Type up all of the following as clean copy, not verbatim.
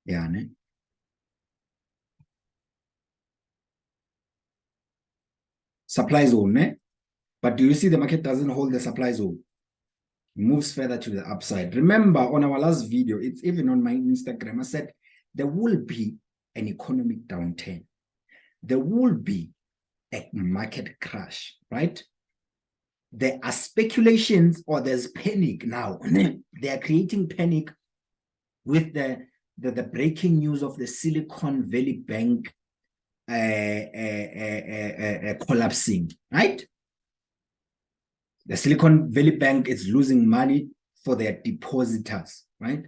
Yeah, ne? Supply zone, ne? But do you see the market doesn't hold the supply zone? It moves further to the upside. Remember, on our last video, it's even on my Instagram, I said there will be an economic downturn. There will be a market crash, right? There are speculations or there's panic now. They are creating panic with the breaking news of the Silicon Valley Bank collapsing, right? The Silicon Valley Bank is losing money for their depositors, right?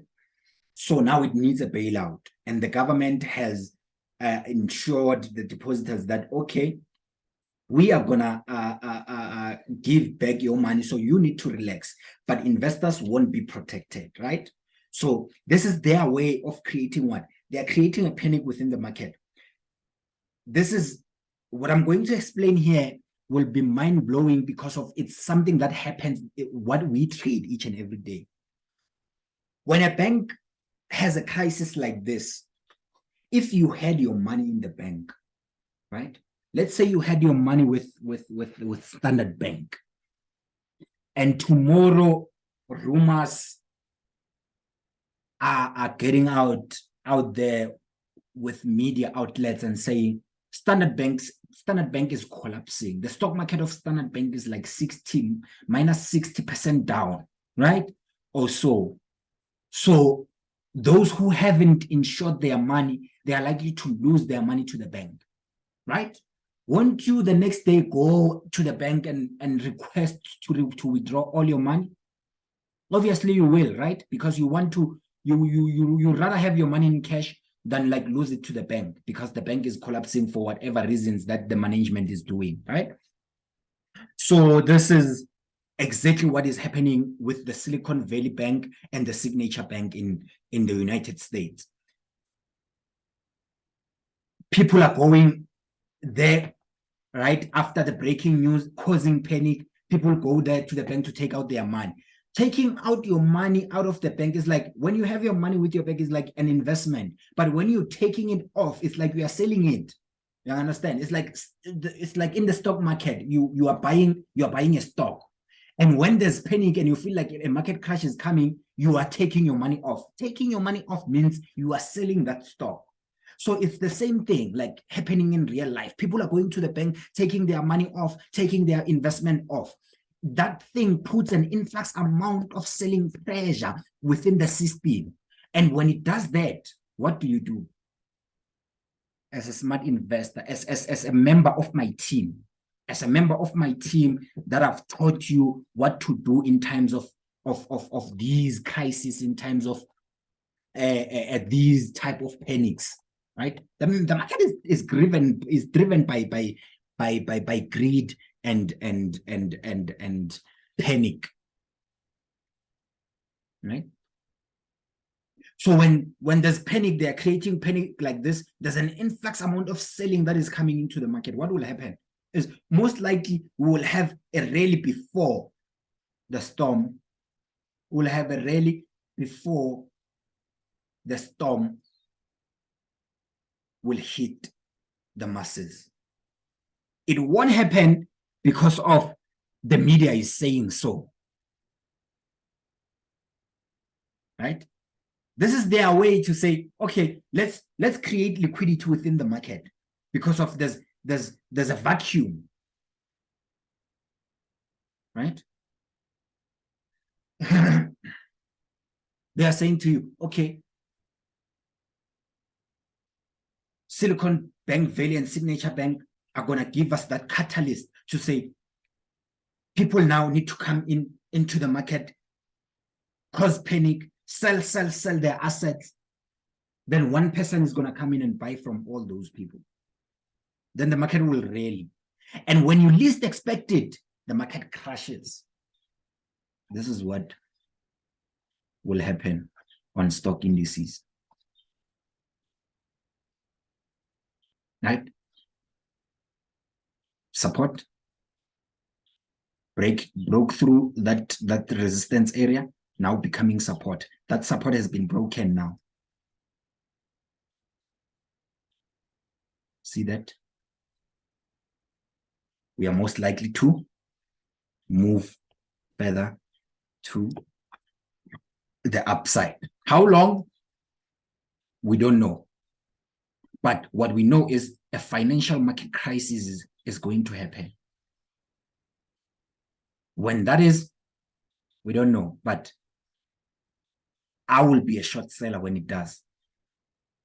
So now it needs a bailout. And the government has ensured the depositors that, okay, we are going to give back your money, so you need to relax. But investors won't be protected, right? So this is their way of creating what? They are creating a panic within the market. This is what I'm going to explain here will be mind-blowing because of it's something that happens, what we trade each and every day. When a bank has a crisis like this, if you had your money in the bank, right? Let's say you had your money with Standard Bank, and tomorrow rumors are getting out there with media outlets and saying Standard Bank is collapsing. The stock market of Standard Bank is like minus 60% down, right? Or so. So those who haven't insured their money, they are likely to lose their money to the bank, right? Won't you the next day go to the bank and request to withdraw all your money? Obviously you will, right? Because you want to, you rather have your money in cash than like lose it to the bank because the bank is collapsing for whatever reasons that the management is doing, right? So this is exactly what is happening with the Silicon Valley Bank and the Signature Bank in the United States. People are going there right after the breaking news, causing panic. People go there to the bank to take out their money. Taking out your money out of the bank is like when you have your money with your bank is like an investment, but when you're taking it off, it's like you are selling it. You understand? It's like in the stock market, you are buying a stock, and when there's panic and you feel like a market crash is coming, you are taking your money off. Taking your money off means you are selling that stock. So it's the same thing like happening in real life. People are going to the bank, taking their money off, taking their investment off. That thing puts an influx amount of selling pressure within the system. And when it does that, what do you do? As a smart investor, as a member of my team, that I've taught you what to do in times of these crises, in times of these type of panics, right? The market is driven by greed and panic, right? So when there's panic, they are creating panic like this. There's an influx amount of selling that is coming into the market. What will happen is most likely we will have a rally before the storm. We'll have a rally before the storm will hit the masses. It won't happen because of the media is saying so, right? This is their way to say, okay, let's create liquidity within the market because of there's a vacuum, right? They are saying to you, okay, Silicon Bank Valley and Signature Bank are going to give us that catalyst to say people now need to come into the market, cause panic, sell their assets. Then one person is going to come in and buy from all those people. Then the market will rally. And when you least expect it, the market crashes. This is what will happen on stock indices. Right? Support, broke through that resistance area, now becoming support. That support has been broken now. See that? We are most likely to move further to the upside. How long? We don't know. But what we know is a financial market crisis is going to happen. When that is, we don't know. But I will be a short seller when it does.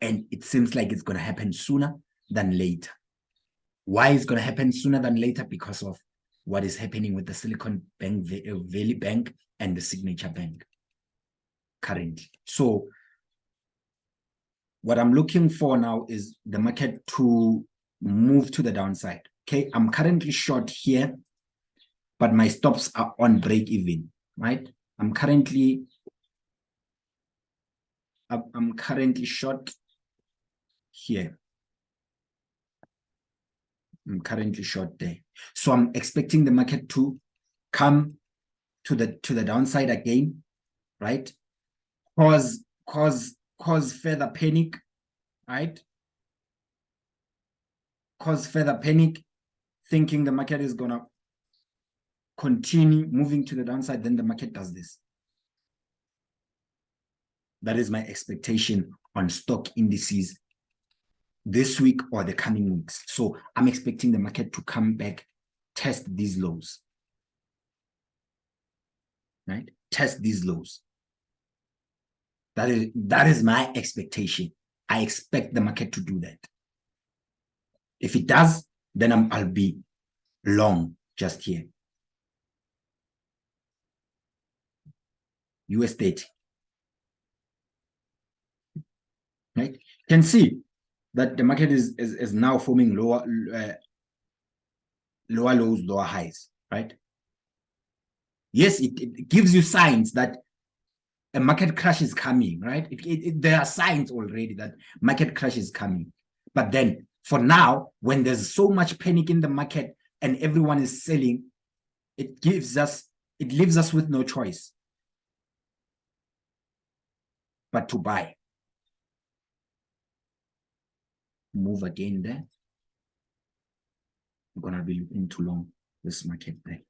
And it seems like it's going to happen sooner than later. Why is going to happen sooner than later? Because of what is happening with the Silicon Valley Bank and the Signature Bank currently. So what I'm looking for now is the market to move to the downside. Okay, I'm currently short here, but my stops are on break even, right? I'm currently short here. I'm currently short there. So I'm expecting the market to come to the downside again, right? Cause further panic, right? Cause further panic, thinking the market is gonna continue moving to the downside, then the market does this. That is my expectation on stock indices this week or the coming weeks. So I'm expecting the market to come back, test these lows, right? Test these lows. That is my expectation. I expect the market to do that. If it does, then I'll be long just here. US 30. Right? You can see that the market is now forming lower lows, lower highs, right? Yes, it gives you signs that a market crash is coming, right? There are signs already that market crash is coming. But then for now, when there's so much panic in the market and everyone is selling, it leaves us with no choice but to buy. Move again there. We're gonna be looking too long this market there.